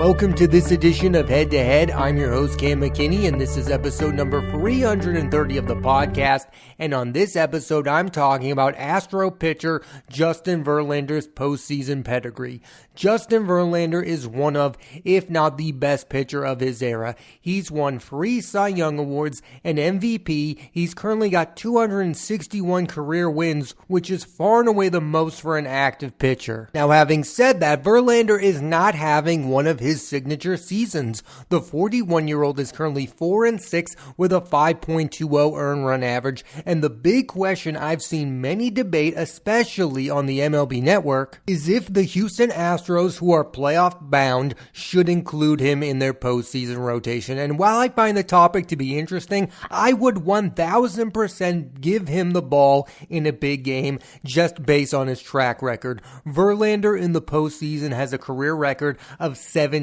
Welcome to this edition of Head to Head. I'm your host, Cam McKinney, and this is episode number 330 of the podcast. And on this episode, I'm talking about Astro pitcher Justin Verlander's postseason pedigree. Justin Verlander is one of, if not the best pitcher of his era. He's won 3 Cy Young Awards and MVP. He's currently got 261 career wins, which is far and away the most for an active pitcher. Now, having said that, Verlander is not having one of his signature seasons. The 41-year-old is currently 4-6 with a 5.20 earned run average, and the big question I've seen many debate, especially on the MLB Network, is if the Houston Astros, who are playoff bound, should include him in their postseason rotation. And while I find the topic to be interesting, I would 1000% give him the ball in a big game just based on his track record. Verlander in the postseason has a career record of 17-12.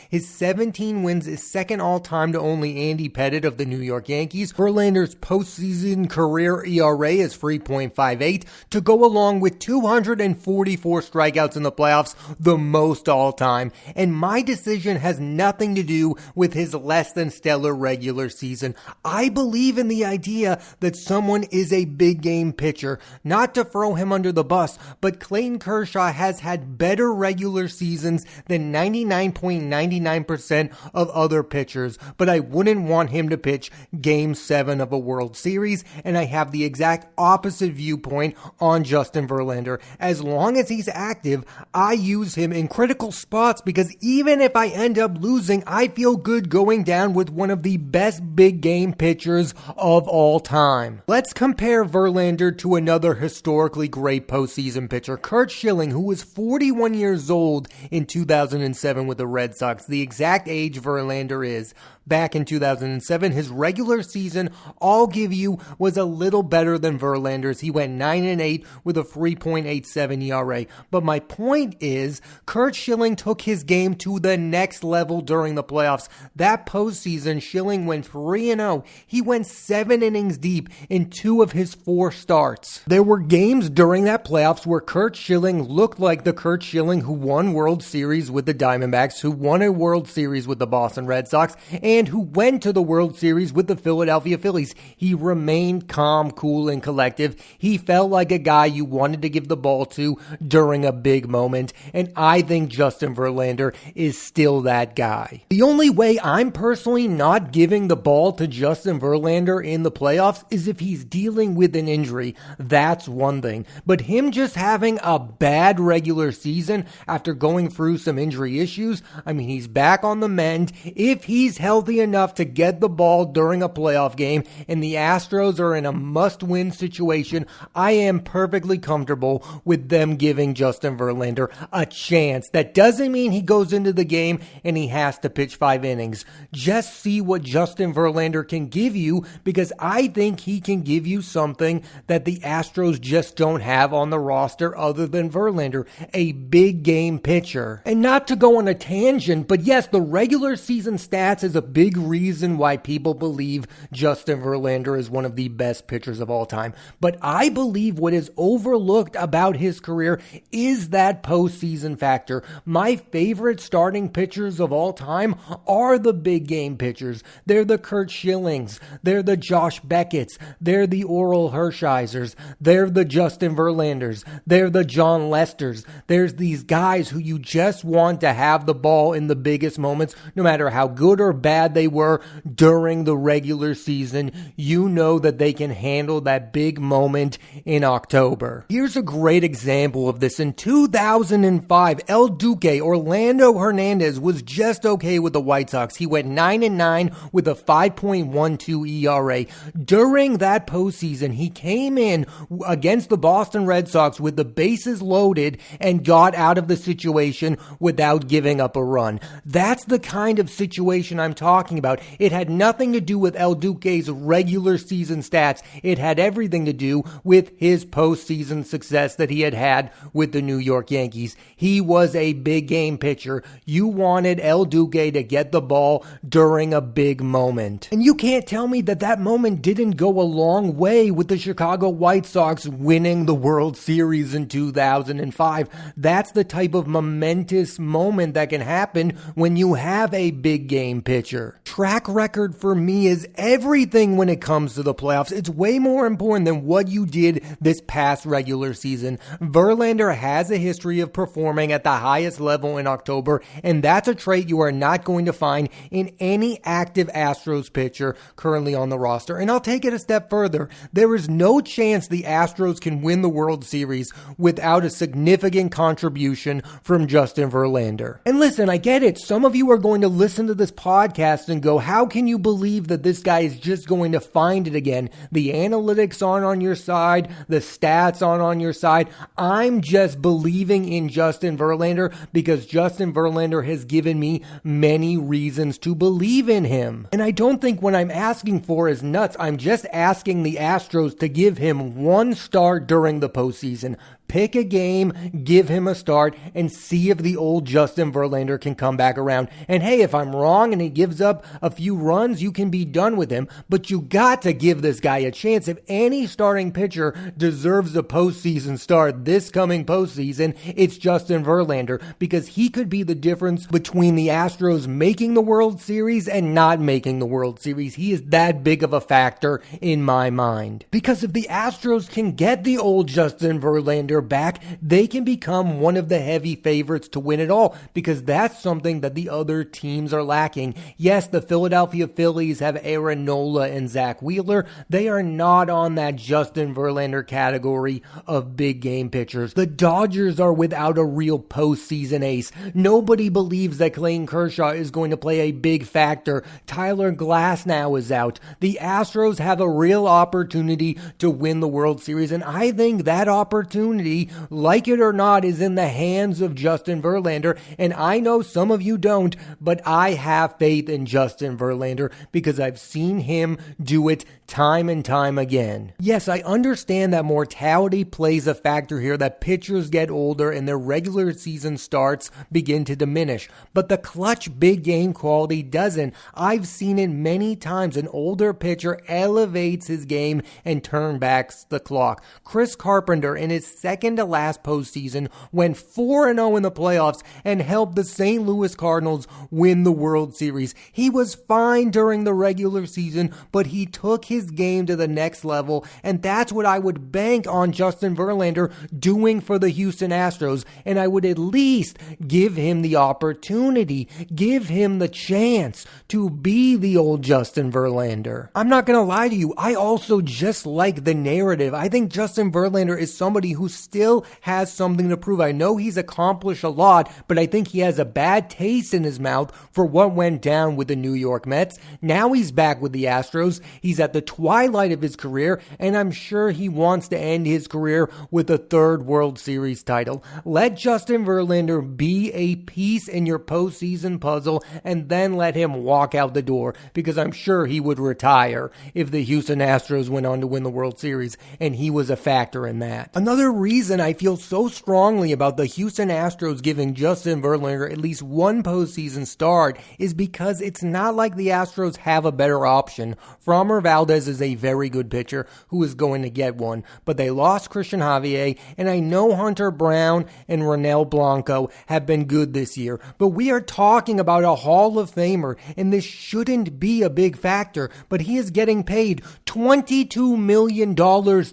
His 17 wins is second all-time to only Andy Pettitte of the New York Yankees. Verlander's postseason career ERA is 3.58 to go along with 244 strikeouts in the playoffs, the most all-time. And my decision has nothing to do with his less than stellar regular season. I believe in the idea that someone is a big game pitcher. Not to throw him under the bus, but Clayton Kershaw has had better regular seasons than 99.99% of other pitchers, but I wouldn't want him to pitch Game 7 of a World Series, and I have the exact opposite viewpoint on Justin Verlander. As long as he's active, I use him in critical spots because even if I end up losing, I feel good going down with one of the best big game pitchers of all time. Let's compare Verlander to another historically great postseason pitcher, Curt Schilling, who was 41 years old in 2007 with the Red Sox, the exact age Verlander is. Back in 2007, his regular season, I'll give you, was a little better than Verlander's. He went 9-8 with a 3.87 ERA. But my point is, Curt Schilling took his game to the next level during the playoffs. That postseason, Schilling went 3-0. He went 7 innings deep in 2 of his 4 starts. There were games during that playoffs where Curt Schilling looked like the Curt Schilling who won World Series with the Diamondbacks, who won a World Series with the Boston Red Sox, and who went to the World Series with the Philadelphia Phillies. He remained calm, cool, and collective. He felt like a guy you wanted to give the ball to during a big moment, and I think Justin Verlander is still that guy. The only way I'm personally not giving the ball to Justin Verlander in the playoffs is if he's dealing with an injury. That's one thing. But him just having a bad regular season after going through some injury issues, I mean, he's back on the mend. If he's healthy enough to get the ball during a playoff game and the Astros are in a must-win situation, I am perfectly comfortable with them giving Justin Verlander a chance. That doesn't mean he goes into the game and he has to pitch 5 innings. Just see what Justin Verlander can give you, because I think he can give you something that the Astros just don't have on the roster other than Verlander, a big game pitcher. And not to go on a tangent, but yes, the regular season stats is a big reason why people believe Justin Verlander is one of the best pitchers of all time. But I believe what is overlooked about his career is that postseason factor. My favorite starting pitchers of all time are the big game pitchers. They're the Curt Schillings. They're the Josh Beckett's. They're the Oral Hershiser's. They're the Justin Verlanders. They're the John Lesters. There's these guys who you just want to have the ball in the biggest moments, no matter how good or bad they were during the regular season. You know that they can handle that big moment in October. Here's a great example of this. In 2005, El Duque, Orlando Hernandez, was just okay with the White Sox. He went 9-9 with a 5.12 ERA. During that postseason, he came in against the Boston Red Sox with the bases loaded and got out of the situation without giving up a run. That's the kind of situation I'm talking talking about. It had nothing to do with El Duque's regular season stats. It had everything to do with his postseason success that he had with the New York Yankees. He was a big game pitcher. You wanted El Duque to get the ball during a big moment. And you can't tell me that that moment didn't go a long way with the Chicago White Sox winning the World Series in 2005. That's the type of momentous moment that can happen when you have a big game pitcher. Track record for me is everything when it comes to the playoffs. It's way more important than what you did this past regular season. Verlander has a history of performing at the highest level in October, and that's a trait you are not going to find in any active Astros pitcher currently on the roster. And I'll take it a step further. There is no chance the Astros can win the World Series without a significant contribution from Justin Verlander. And listen, I get it. Some of you are going to listen to this podcast and go, how can you believe that this guy is just going to find it again? The analytics aren't on your side. The stats aren't on your side. I'm just believing in Justin Verlander because Justin Verlander has given me many reasons to believe in him. And I don't think what I'm asking for is nuts. I'm just asking the Astros to give him one start during the postseason. Pick a game, give him a start, and see if the old Justin Verlander can come back around. And hey, if I'm wrong and he gives up a few runs, you can be done with him. But you got to give this guy a chance. If any starting pitcher deserves a postseason start this coming postseason, it's Justin Verlander, because he could be the difference between the Astros making the World Series and not making the World Series. He is that big of a factor in my mind. Because if the Astros can get the old Justin Verlander back, they can become one of the heavy favorites to win it all, because that's something that the other teams are lacking. Yes, the Philadelphia Phillies have Aaron Nola and Zach Wheeler. They are not on that Justin Verlander category of big game pitchers. The Dodgers are without a real postseason ace. Nobody believes that Clayton Kershaw is going to play a big factor. Tyler Glasnow is out. The Astros have a real opportunity to win the World Series, and I think that opportunity, like it or not, is in the hands of Justin Verlander. And I know some of you don't, but I have faith in Justin Verlander because I've seen him do it time and time again. Yes, I understand that mortality plays a factor here, that pitchers get older and their regular season starts begin to diminish, but the clutch big game quality doesn't. I've seen it many times. An older pitcher elevates his game and turns back the clock. Chris Carpenter, in his second to last postseason, went 4-0 in the playoffs and helped the St. Louis Cardinals win the World Series. He was fine during the regular season, but he took his game to the next level, and that's what I would bank on Justin Verlander doing for the Houston Astros. And I would at least give him the opportunity, give him the chance to be the old Justin Verlander. I'm not going to lie to you, I also just like the narrative. I think Justin Verlander is somebody who still has something to prove. I know he's accomplished a lot, but I think he has a bad taste in his mouth for what went down with the New York Mets. Now he's back with the Astros. He's at the twilight of his career, and I'm sure he wants to end his career with a third World Series title. Let Justin Verlander be a piece in your postseason puzzle, and then let him walk out the door, because I'm sure he would retire if the Houston Astros went on to win the World Series, and he was a factor in that. Another reason I feel so strongly about the Houston Astros giving Justin Verlander at least one postseason start is because it's not like the Astros have a better option. Framber Valdez is a very good pitcher who is going to get one, but they lost Christian Javier, and I know Hunter Brown and Ronel Blanco have been good this year, but we are talking about a Hall of Famer, and this shouldn't be a big factor, but he is getting paid $22 million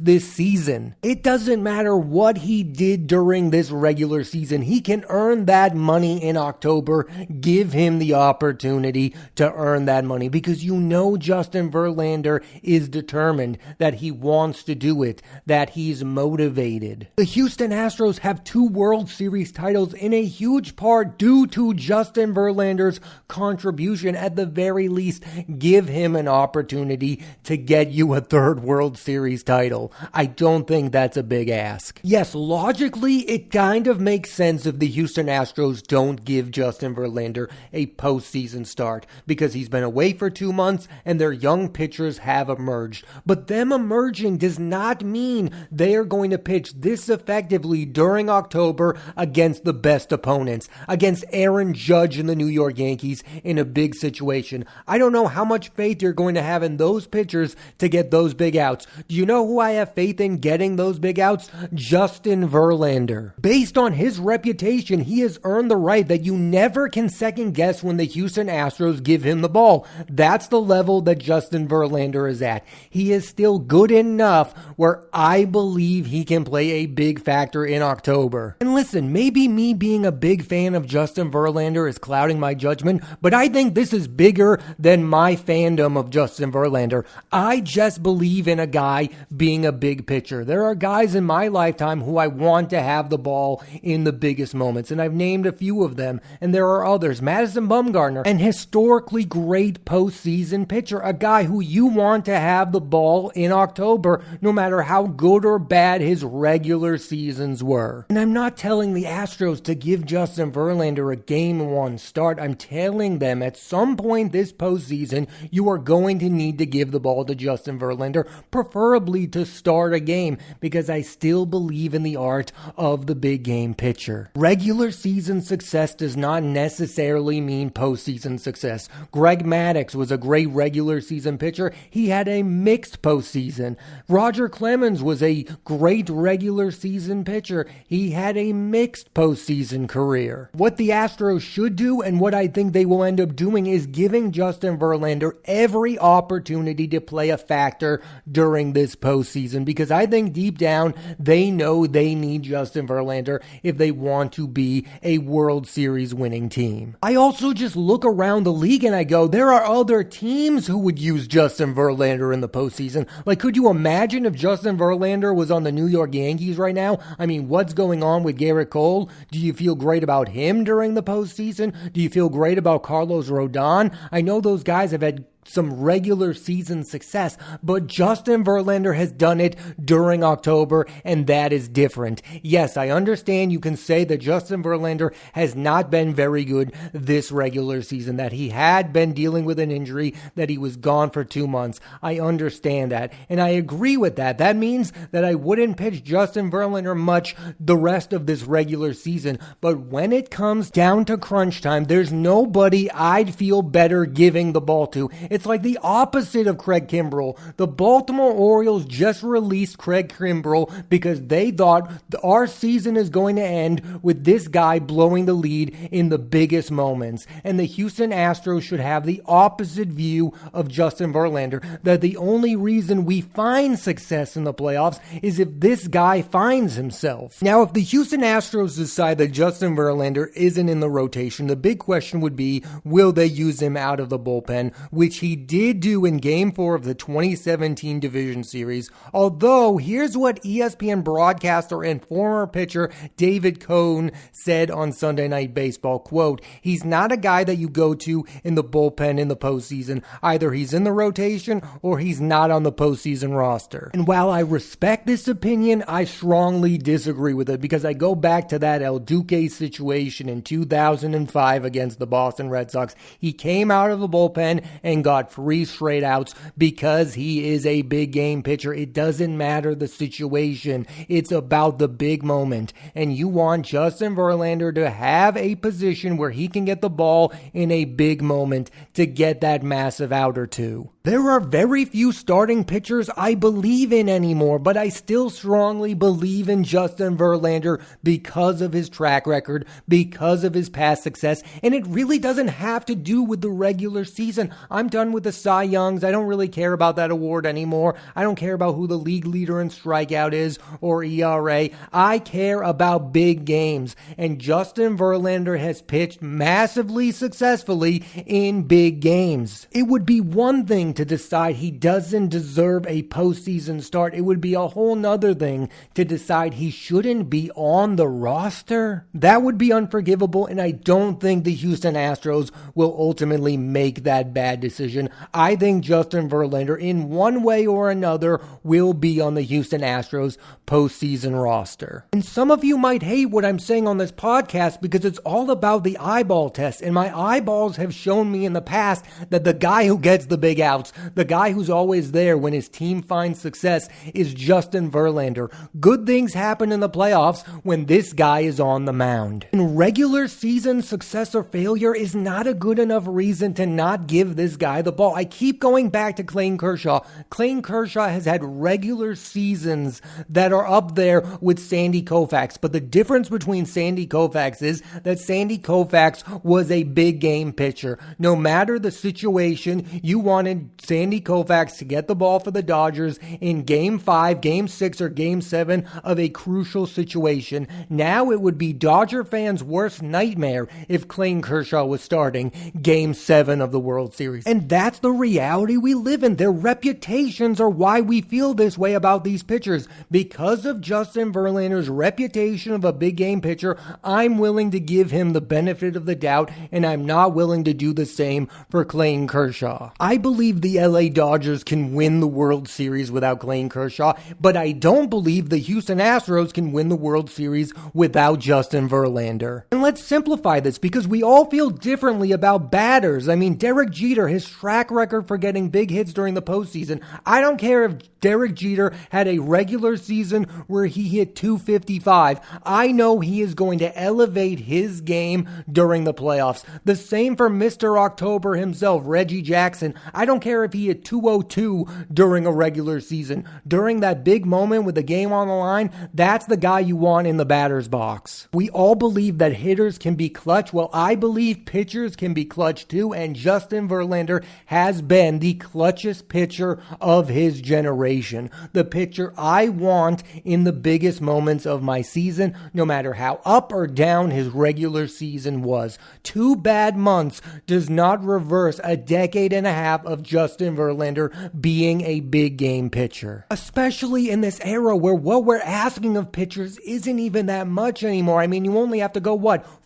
this season. It doesn't matter what he did during this regular season. He can earn that money in October. Give him the opportunity to earn that money, because you know Justin Verlander is determined, that he wants to do it, that he's motivated. The Houston Astros have 2 World Series titles in a huge part due to Justin Verlander's contribution. At the very least, give him an opportunity to get you a 3rd World Series title. I don't think that's a big ask. ask. Yes, logically, it kind of makes sense if the Houston Astros don't give Justin Verlander a postseason start because he's been away for 2 months and their young pitchers have emerged. But them emerging does not mean they are going to pitch this effectively during October against the best opponents, against Aaron Judge and the New York Yankees in a big situation. I don't know how much faith you're going to have in those pitchers to get those big outs. Do you know who I have faith in getting those big outs? Justin Verlander. Based on his reputation, he has earned the right that you never can second guess when the Houston Astros give him the ball. That's the level that Justin Verlander is at. He is still good enough where I believe he can play a big factor in October. And listen, maybe me being a big fan of Justin Verlander is clouding my judgment, but I think this is bigger than my fandom of Justin Verlander. I just believe in a guy being a big pitcher. There are guys in my lifetime who I want to have the ball in the biggest moments, and I've named a few of them, and there are others. Madison Bumgarner, an historically great postseason pitcher, a guy who you want to have the ball in October, no matter how good or bad his regular seasons were. And I'm not telling the Astros to give Justin Verlander a Game 1 start. I'm telling them at some point this postseason, you are going to need to give the ball to Justin Verlander, preferably to start a game, because I still believe in the art of the big game pitcher. Regular season success does not necessarily mean postseason success. Greg Maddux was a great regular season pitcher. He had a mixed postseason. Roger Clemens was a great regular season pitcher. He had a mixed postseason career. What the Astros should do, and what I think they will end up doing, is giving Justin Verlander every opportunity to play a factor during this postseason, because I think deep down they know they need Justin Verlander if they want to be a World Series winning team. I also just look around the league and I go, there are other teams who would use Justin Verlander in the postseason. Like, could you imagine if Justin Verlander was on the New York Yankees right now? I mean, what's going on with Garrett Cole? Do you feel great about him during the postseason? Do you feel great about Carlos Rodon? I know those guys have had some regular season success, but Justin Verlander has done it during October, and that is different. Yes, I understand you can say that Justin Verlander has not been very good this regular season, that he had been dealing with an injury, that he was gone for 2 months. I understand that, and I agree with that. That means that I wouldn't pitch Justin Verlander much the rest of this regular season, but when it comes down to crunch time, there's nobody I'd feel better giving the ball to. It's like the opposite of Craig Kimbrell. The Baltimore Orioles just released Craig Kimbrell because they thought our season is going to end with this guy blowing the lead in the biggest moments. And the Houston Astros should have the opposite view of Justin Verlander, that the only reason we find success in the playoffs is if this guy finds himself. Now, if the Houston Astros decide that Justin Verlander isn't in the rotation, the big question would be, will they use him out of the bullpen, which he did do in Game 4 of the 2017 Division Series. Although, here's what ESPN broadcaster and former pitcher David Cohn said on Sunday Night Baseball, quote, "He's not a guy that you go to in the bullpen in the postseason. Either he's in the rotation or he's not on the postseason roster." And while I respect this opinion, I strongly disagree with it, because I go back to that El Duque situation in 2005 against the Boston Red Sox. He came out of the bullpen and got 3 straight outs because he is a big game pitcher. It doesn't matter the situation. It's about the big moment. And you want Justin Verlander to have a position where he can get the ball in a big moment to get that massive out or two. There are very few starting pitchers I believe in anymore, but I still strongly believe in Justin Verlander because of his track record, because of his past success, and it really doesn't have to do with the regular season. I'm done with the Cy Youngs. I don't really care about that award anymore. I don't care about who the league leader in strikeout is or ERA. I care about big games, and Justin Verlander has pitched massively successfully in big games. It would be one thing to decide he doesn't deserve a postseason start. It would be a whole nother thing to decide he shouldn't be on the roster. That would be unforgivable, and I don't think the Houston Astros will ultimately make that bad decision. decision. I think Justin Verlander, in one way or another, will be on the Houston Astros postseason roster. And some of you might hate what I'm saying on this podcast because it's all about the eyeball test. And my eyeballs have shown me in the past that the guy who gets the big outs, the guy who's always there when his team finds success, is Justin Verlander. Good things happen in the playoffs when this guy is on the mound. And regular season success or failure is not a good enough reason to not give this guy the ball. I keep going back to Clayton Kershaw. Clayton Kershaw has had regular seasons that are up there with Sandy Koufax. But the difference between Sandy Koufax is that Sandy Koufax was a big game pitcher. No matter the situation, you wanted Sandy Koufax to get the ball for the Dodgers in Game 5, Game 6, or Game 7 of a crucial situation. Now it would be Dodger fans' worst nightmare if Clayton Kershaw was starting Game 7 of the World Series. And that's the reality we live in. Their reputations are why we feel this way about these pitchers. Because of Justin Verlander's reputation of a big game pitcher, I'm willing to give him the benefit of the doubt, and I'm not willing to do the same for Clayton Kershaw. I believe the LA Dodgers can win the World Series without Clayton Kershaw, but I don't believe the Houston Astros can win the World Series without Justin Verlander. And let's simplify this because we all feel differently about batters. I mean, Derek Jeter, his track record for getting big hits during the postseason. I don't care if Derek Jeter had a regular season where he hit 255. I know he is going to elevate his game during the playoffs. The same for Mr. October himself, Reggie Jackson. I don't care if he hit 202 during a regular season. During that big moment with the game on the line, that's the guy you want in the batter's box. We all believe that hitters can be clutch. Well, I believe pitchers can be clutch too, and Justin Verlander has been the clutchest pitcher of his generation. The pitcher I want in the biggest moments of my season, no matter how up or down his regular season was. 2 bad months does not reverse a decade and a half of Justin Verlander being a big game pitcher. Especially in this era where what we're asking of pitchers isn't even that much anymore. I mean, you only have to go,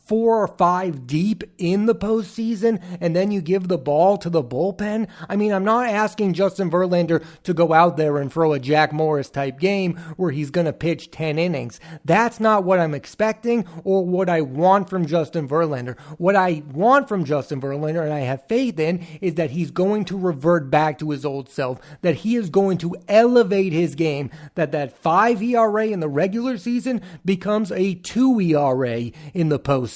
4 or 5 deep in the postseason, and then you give the ball to the bullpen? I mean, I'm not asking Justin Verlander to go out there and throw a Jack Morris type game where he's going to pitch 10 innings. That's not what I'm expecting or what I want from Justin Verlander. What I want from Justin Verlander, and I have faith in, is that he's going to revert back to his old self, that he is going to elevate his game, that 5 ERA in the regular season becomes a 2 ERA in the postseason.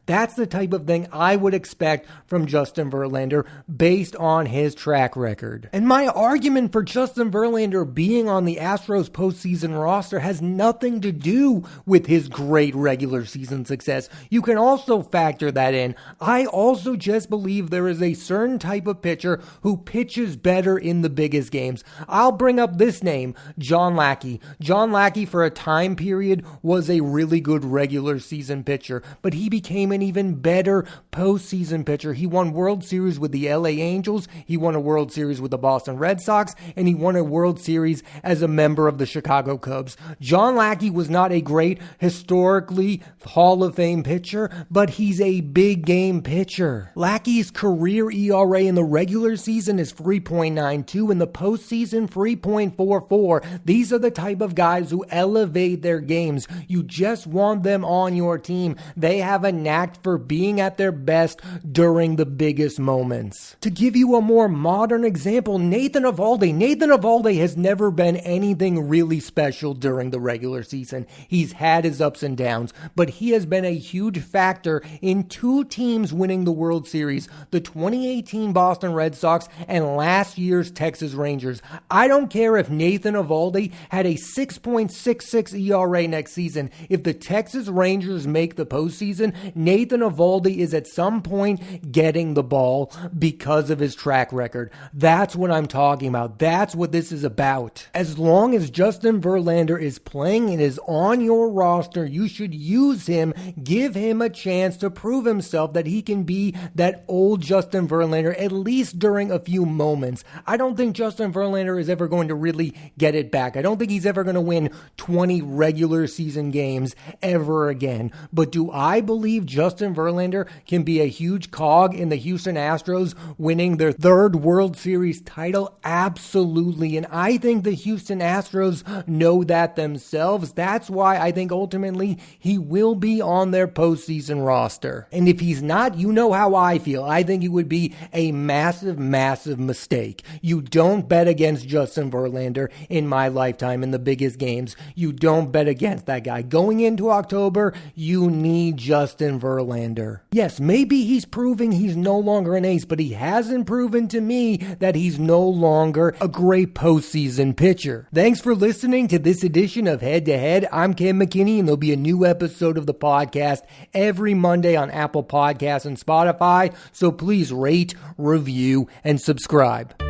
That's the type of thing I would expect from Justin Verlander based on his track record. And my argument for Justin Verlander being on the Astros postseason roster has nothing to do with his great regular season success. You can also factor that in. I also just believe there is a certain type of pitcher who pitches better in the biggest games. I'll bring up this name, John Lackey. John Lackey, for a time period, was a really good regular season pitcher, but he became an even better postseason pitcher. He won World Series with the LA Angels, he won a World Series with the Boston Red Sox, and he won a World Series as a member of the Chicago Cubs. John Lackey was not a great, historically Hall of Fame pitcher, but he's a big game pitcher. Lackey's career ERA in the regular season is 3.92, in the postseason 3.44. These are the type of guys who elevate their games. You just want them on your team. They have a knack for being at their best during the biggest moments. To give you a more modern example, Nathan Eovaldi. Nathan Eovaldi has never been anything really special during the regular season. He's had his ups and downs, but he has been a huge factor in 2 teams winning the World Series, the 2018 Boston Red Sox and last year's Texas Rangers. I don't care if Nathan Eovaldi had a 6.66 ERA next season. If the Texas Rangers make the postseason, Nathan Eovaldi is at some point getting the ball because of his track record. That's what I'm talking about. That's what this is about. As long as Justin Verlander is playing and is on your roster, you should use him, give him a chance to prove himself that he can be that old Justin Verlander, at least during a few moments. I don't think Justin Verlander is ever going to really get it back. I don't think he's ever going to win 20 regular season games ever again. But do I I believe Justin Verlander can be a huge cog in the Houston Astros winning their third World Series title. Absolutely. And I think the Houston Astros know that themselves. That's why I think ultimately he will be on their postseason roster. And if he's not, you know how I feel. I think it would be a massive, massive mistake. You don't bet against Justin Verlander in my lifetime in the biggest games. You don't bet against that guy. Going into October, you need Justin Verlander. Yes, maybe he's proving he's no longer an ace, but he hasn't proven to me that he's no longer a great postseason pitcher. Thanks for listening to this edition of Head to Head. I'm Cam McKinney, and there'll be a new episode of the podcast every Monday on Apple Podcasts and Spotify, so please rate, review, and subscribe.